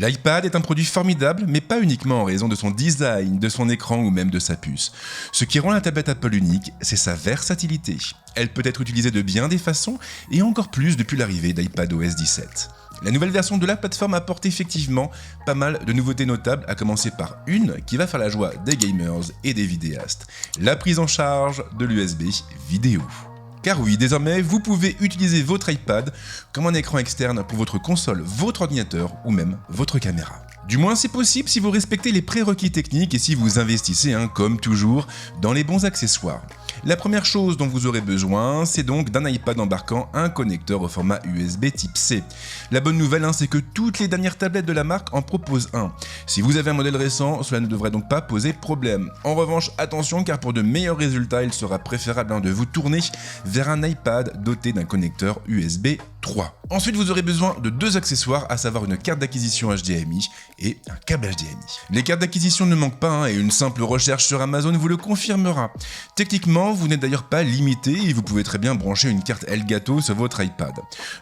L'iPad est un produit formidable, mais pas uniquement en raison de son design, de son écran ou même de sa puce. Ce qui rend la tablette Apple unique, c'est sa versatilité. Elle peut être utilisée de bien des façons, et encore plus depuis l'arrivée d'iPadOS 17. La nouvelle version de la plateforme apporte effectivement pas mal de nouveautés notables, à commencer par une qui va faire la joie des gamers et des vidéastes, la prise en charge de l'USB vidéo. Car oui, désormais, vous pouvez utiliser votre iPad comme un écran externe pour votre console, votre ordinateur ou même votre caméra. Du moins c'est possible si vous respectez les prérequis techniques et si vous investissez, comme toujours, dans les bons accessoires. La première chose dont vous aurez besoin, c'est donc d'un iPad embarquant un connecteur au format USB type C. La bonne nouvelle, c'est que toutes les dernières tablettes de la marque en proposent un. Si vous avez un modèle récent, cela ne devrait donc pas poser problème. En revanche, attention, car pour de meilleurs résultats, il sera préférable de vous tourner vers un iPad doté d'un connecteur USB 3. Ensuite, vous aurez besoin de deux accessoires, à savoir une carte d'acquisition HDMI et un câble HDMI. Les cartes d'acquisition ne manquent pas, et une simple recherche sur Amazon vous le confirmera. Techniquement, vous n'êtes d'ailleurs pas limité et vous pouvez très bien brancher une carte Elgato sur votre iPad.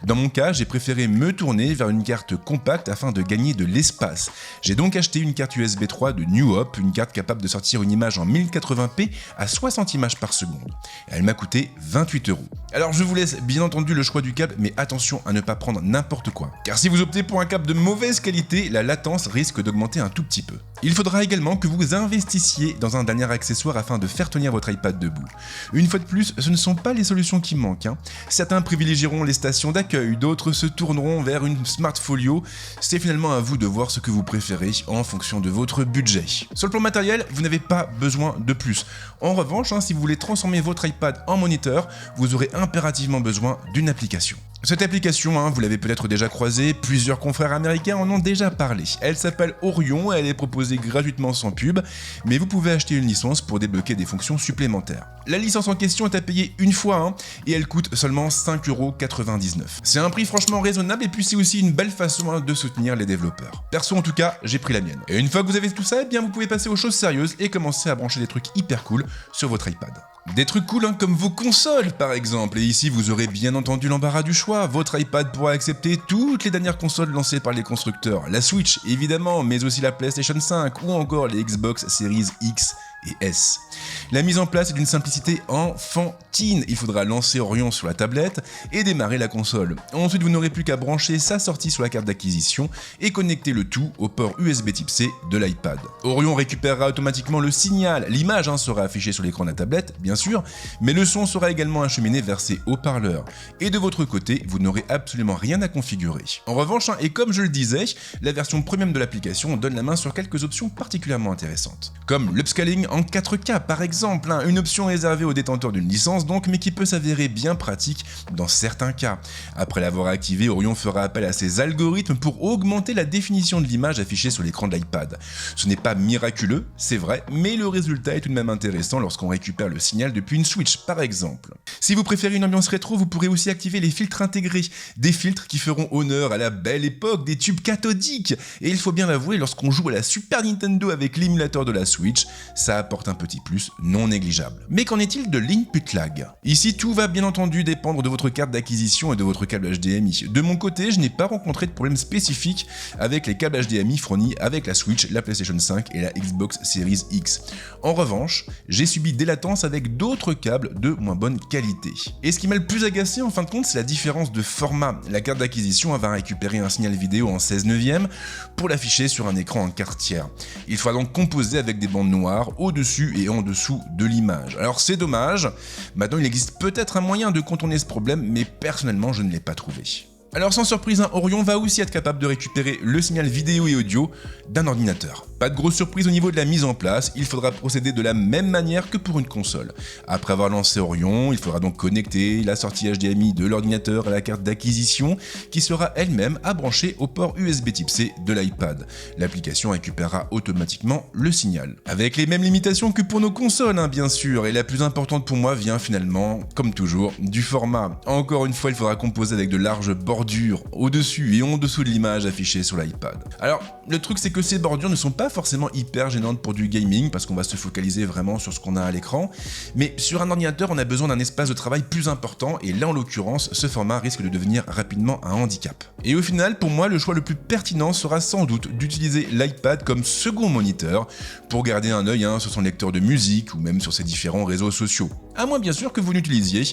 Dans mon cas, j'ai préféré me tourner vers une carte compacte afin de gagner de l'espace. J'ai donc acheté une carte USB 3 de New Hope, une carte capable de sortir une image en 1080p à 60 images par seconde. Elle m'a coûté 28 €. Alors je vous laisse bien entendu le choix du câble, mais attention à ne pas prendre n'importe quoi. Car si vous optez pour un câble de mauvaise qualité, la latence risque d'augmenter un tout petit peu. Il faudra également que vous investissiez dans un dernier accessoire afin de faire tenir votre iPad debout. Une fois de plus, ce ne sont pas les solutions qui manquent. Certains privilégieront les stations d'accueil, d'autres se tourneront vers une Smart Folio. C'est finalement à vous de voir ce que vous préférez en fonction de votre budget. Sur le plan matériel, vous n'avez pas besoin de plus. En revanche, si vous voulez transformer votre iPad en moniteur, vous aurez impérativement besoin d'une application. Cette application, vous l'avez peut-être déjà croisée, plusieurs confrères américains en ont déjà parlé. Elle s'appelle Orion, elle est proposée gratuitement sans pub, mais vous pouvez acheter une licence pour débloquer des fonctions supplémentaires. La licence en question est à payer une fois, et elle coûte seulement 5,99 €. C'est un prix franchement raisonnable, et puis c'est aussi une belle façon de soutenir les développeurs. Perso en tout cas, j'ai pris la mienne. Et une fois que vous avez tout ça, vous pouvez passer aux choses sérieuses et commencer à brancher des trucs hyper cool sur votre iPad. Des trucs cool comme vos consoles par exemple, et ici vous aurez bien entendu l'embarras du choix. Votre iPad pourra accepter toutes les dernières consoles lancées par les constructeurs, la Switch évidemment, mais aussi la PlayStation 5 ou encore les Xbox Series X et S. La mise en place est d'une simplicité enfantine. Il faudra lancer Orion sur la tablette et démarrer la console. Ensuite, vous n'aurez plus qu'à brancher sa sortie sur la carte d'acquisition et connecter le tout au port USB type C de l'iPad. Orion récupérera automatiquement le signal. L'image sera affichée sur l'écran de la tablette, bien sûr, mais le son sera également acheminé vers ses haut-parleurs. Et de votre côté, vous n'aurez absolument rien à configurer. En revanche, et comme je le disais, la version premium de l'application donne la main sur quelques options particulièrement intéressantes, comme l'upscaling en 4K par exemple, une option réservée aux détenteurs d'une licence donc, mais qui peut s'avérer bien pratique dans certains cas. Après l'avoir activé, Orion fera appel à ses algorithmes pour augmenter la définition de l'image affichée sur l'écran de l'iPad. Ce n'est pas miraculeux, c'est vrai, mais le résultat est tout de même intéressant lorsqu'on récupère le signal depuis une Switch par exemple. Si vous préférez une ambiance rétro, vous pourrez aussi activer les filtres intégrés, des filtres qui feront honneur à la belle époque des tubes cathodiques. Et il faut bien l'avouer, lorsqu'on joue à la Super Nintendo avec l'émulateur de la Switch, ça apporte un petit plus non négligeable. Mais qu'en est-il de l'input lag? Ici, tout va bien entendu dépendre de votre carte d'acquisition et de votre câble HDMI. De mon côté, je n'ai pas rencontré de problème spécifique avec les câbles HDMI fournis avec la Switch, la PlayStation 5 et la Xbox Series X. En revanche, j'ai subi des latences avec d'autres câbles de moins bonne qualité. Et ce qui m'a le plus agacé en fin de compte, c'est la différence de format. La carte d'acquisition va récupérer un signal vidéo en 16/9 pour l'afficher sur un écran en 1/4. Il faudra donc composer avec des bandes noires au-dessus et en dessous de l'image. Alors c'est dommage, maintenant il existe peut-être un moyen de contourner ce problème, mais personnellement je ne l'ai pas trouvé. Alors sans surprise, Orion va aussi être capable de récupérer le signal vidéo et audio d'un ordinateur. Pas de grosse surprise au niveau de la mise en place, il faudra procéder de la même manière que pour une console. Après avoir lancé Orion, il faudra donc connecter la sortie HDMI de l'ordinateur à la carte d'acquisition qui sera elle-même à brancher au port USB type C de l'iPad. L'application récupérera automatiquement le signal. Avec les mêmes limitations que pour nos consoles bien sûr, et la plus importante pour moi vient finalement, comme toujours, du format. Encore une fois, il faudra composer avec de larges bornes bordures au-dessus et en dessous de l'image affichée sur l'iPad. Alors, le truc c'est que ces bordures ne sont pas forcément hyper gênantes pour du gaming, parce qu'on va se focaliser vraiment sur ce qu'on a à l'écran, mais sur un ordinateur on a besoin d'un espace de travail plus important, et là en l'occurrence, ce format risque de devenir rapidement un handicap. Et au final, pour moi, le choix le plus pertinent sera sans doute d'utiliser l'iPad comme second moniteur pour garder un œil sur son lecteur de musique ou même sur ses différents réseaux sociaux. À moins bien sûr que vous n'utilisiez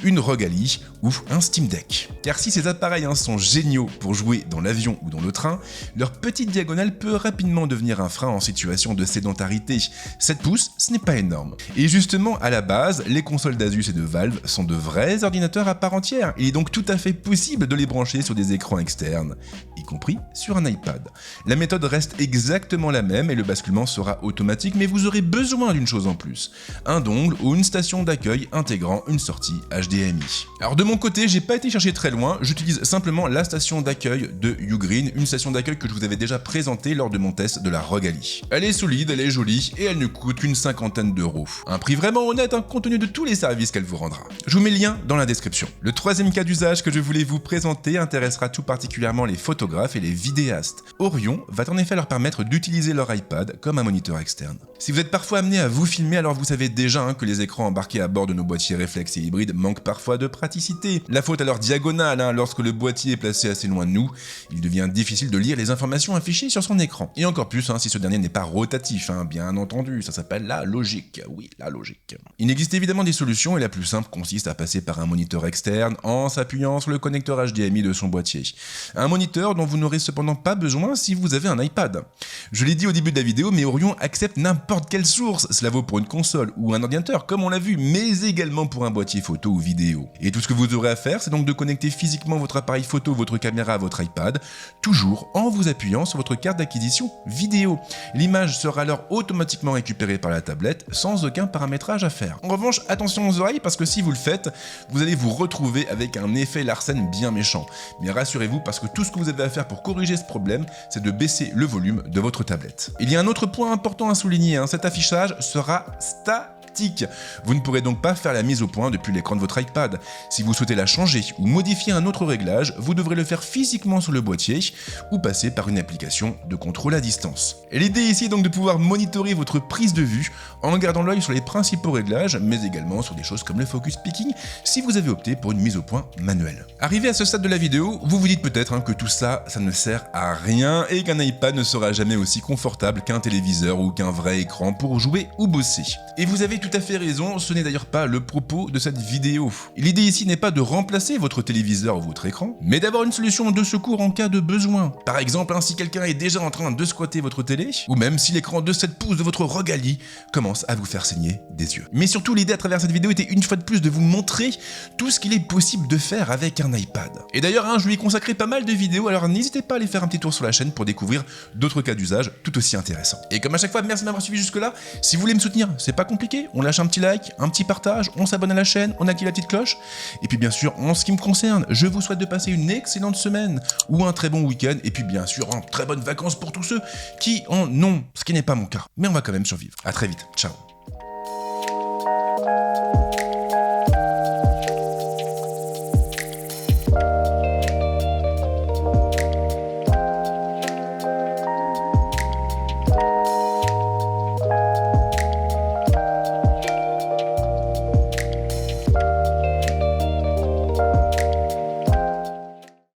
une ROG Ally ou un Steam Deck. Car si ces appareils sont géniaux pour jouer dans l'avion ou dans le train, leur petite diagonale peut rapidement devenir un frein en situation de sédentarité. 7 pouces, ce n'est pas énorme. Et justement, à la base, les consoles d'Asus et de Valve sont de vrais ordinateurs à part entière. Il est donc tout à fait possible de les brancher sur des écrans externes, y compris sur un iPad. La méthode reste exactement la même et le basculement sera automatique, mais vous aurez besoin d'une chose en plus, un dongle ou une station d'accueil intégrant une sortie HDMI. Alors de mon côté, j'ai pas été chercher très loin, j'utilise simplement la station d'accueil de Ugreen, une station d'accueil que je vous avais déjà présentée lors de mon test de la ROG Ally. Elle est solide, elle est jolie et elle ne coûte qu'une cinquantaine d'euros. Un prix vraiment honnête compte tenu de tous les services qu'elle vous rendra. Je vous mets le lien dans la description. Le troisième cas d'usage que je voulais vous présenter intéressera tout particulièrement les photographes et les vidéastes. Orion va en effet leur permettre d'utiliser leur iPad comme un moniteur externe. Si vous êtes parfois amené à vous filmer, alors vous savez déjà que les écrans embarqués à bord de nos boîtiers réflexes et hybrides manquent parfois de praticité. La faute à leur diagonale, lorsque le boîtier est placé assez loin de nous, il devient difficile de lire les informations affichées sur son écran. Et encore plus si ce dernier n'est pas rotatif, bien entendu, ça s'appelle la logique, oui, la logique. Il existe évidemment des solutions et la plus simple consiste à passer par un moniteur externe en s'appuyant sur le connecteur HDMI de son boîtier. Un moniteur dont vous n'aurez cependant pas besoin si vous avez un iPad. Je l'ai dit au début de la vidéo, mais Orion accepte n'importe quelle source, cela vaut pour une console ou un ordinateur comme on l'a vu, mais également pour un boîtier photo ou vidéo. Et tout ce que vous aurez à faire, c'est donc de connecter physiquement votre appareil photo, votre caméra à votre iPad, toujours en vous appuyant sur votre carte d'acquisition vidéo. L'image sera alors automatiquement récupérée par la tablette sans aucun paramétrage à faire. En revanche, attention aux oreilles parce que si vous le faites, vous allez vous retrouver avec un effet Larsen bien méchant. Mais rassurez-vous parce que tout ce que vous avez à faire pour corriger ce problème, c'est de baisser le volume de votre tablette. Il y a un autre point important à souligner, cet affichage sera statique. Vous ne pourrez donc pas faire la mise au point depuis l'écran de votre iPad. Si vous souhaitez la changer ou modifier un autre réglage, vous devrez le faire physiquement sur le boîtier ou passer par une application de contrôle à distance. Et l'idée ici est donc de pouvoir monitorer votre prise de vue en gardant l'œil sur les principaux réglages, mais également sur des choses comme le focus picking si vous avez opté pour une mise au point manuelle. Arrivé à ce stade de la vidéo, vous vous dites peut-être que tout ça, ça ne sert à rien et qu'un iPad ne sera jamais aussi confortable qu'un téléviseur ou qu'un vrai écran pour jouer ou bosser. Et vous avez tout à fait raison, ce n'est d'ailleurs pas le propos de cette vidéo. L'idée ici n'est pas de remplacer votre téléviseur ou votre écran, mais d'avoir une solution de secours en cas de besoin. Par exemple, si quelqu'un est déjà en train de squatter votre télé, ou même si l'écran de 7 pouces de votre ROG Ally commence à vous faire saigner des yeux. Mais surtout, l'idée à travers cette vidéo était une fois de plus de vous montrer tout ce qu'il est possible de faire avec un iPad. Et d'ailleurs, je lui ai consacré pas mal de vidéos, alors n'hésitez pas à aller faire un petit tour sur la chaîne pour découvrir d'autres cas d'usage tout aussi intéressants. Et comme à chaque fois, merci de m'avoir suivi jusque là. Si vous voulez me soutenir, c'est pas compliqué, on lâche un petit like, un petit partage, on s'abonne à la chaîne, on active la petite cloche. Et puis bien sûr, en ce qui me concerne, je vous souhaite de passer une excellente semaine ou un très bon week-end. Et puis bien sûr, très bonnes vacances pour tous ceux qui en ont, ce qui n'est pas mon cas. Mais on va quand même survivre. À très vite, ciao.